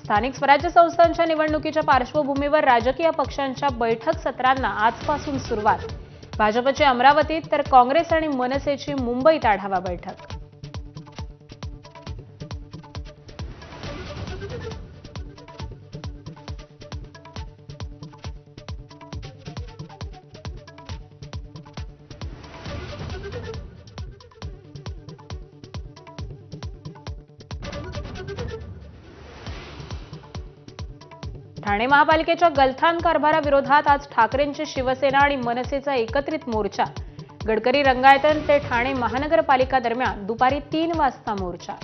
स्थानिक स्वराज्य संस्थांच्या निवडणुकीच्या पार्श्वभूमीवर राजकीय पक्षांच्या बैठक सत्रांना आजपासून सुरुवात। भाजपची अमरावतीत तर काँग्रेस आणि मनसेची मुंबईत आढावा बैठक। ठाणे महापालिकेच्या गलथान कारभाराविरोधात आज ठाकरेंची शिवसेना आणि मनसेचा एकत्रित मोर्चा। गडकरी रंगायतन ते ठाणे महानगरपालिका दरम्यान दुपारी 3 वाजता मोर्चा।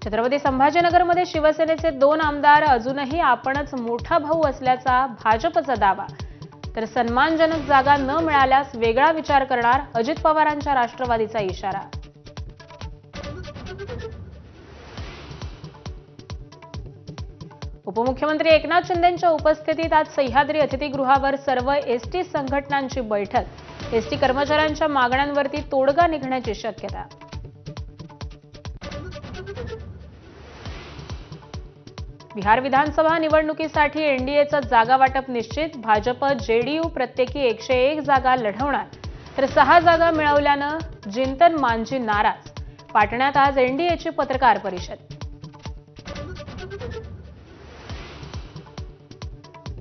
छत्रपती संभाजीनगरमध्ये शिवसेनेचे 2 आमदार अजूनही आपणच मोठा भाऊ असल्याचा भाजपचा दावा, तर सन्मानजनक जागा न मिळाल्यास वेगळा विचार करणार अजित पवारांच्या राष्ट्रवादीचा इशारा। उपमुख्यमंत्री एकनाथ शिंदेंच्या उपस्थितीत आज सह्याद्री अतिथीगृहावर सर्व एसटी संघटनांची बैठक। एसटी कर्मचाऱ्यांच्या मागण्यांवरती तोडगा निघण्याची शक्यता। बिहार विधानसभा निवडणुकीसाठी एनडीएचं जागा वाटप निश्चित। भाजप जेडीयू प्रत्येकी 101 जागा लढवणार, तर 6 जागा मिळवल्यानं जिंतन मांझी नाराज। पाटण्यात आज एनडीएची पत्रकार परिषद।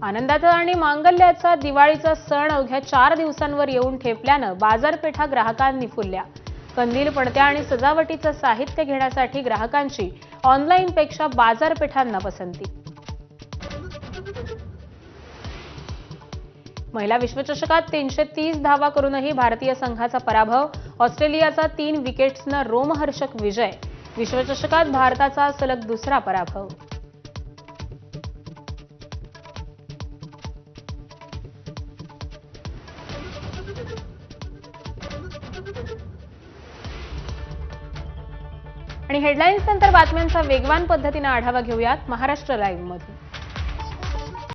आनंदाचा आणि मांगल्याचा दिवाळीचा सण अवघ्या 4 दिवसांवर येऊन ठेपल्यानं बाजारपेठा ग्राहकांनी फुलल्या। कंदील, पणत्या आणि सजावटीचं साहित्य घेण्यासाठी ग्राहकांची ऑनलाईनपेक्षा बाजारपेठांना पसंती। महिला विश्वचषकात 330 धावा करूनही भारतीय संघाचा पराभव। ऑस्ट्रेलियाचा 3 विकेट्सनं रोमहर्षक विजय। विश्वचषकात भारताचा सलग दुसरा पराभव। आणि हेडलाईन्स नंतर बातम्यांचा वेगवान पद्धतीने आढावा घेऊयात महाराष्ट्र लाईव्ह मध्ये।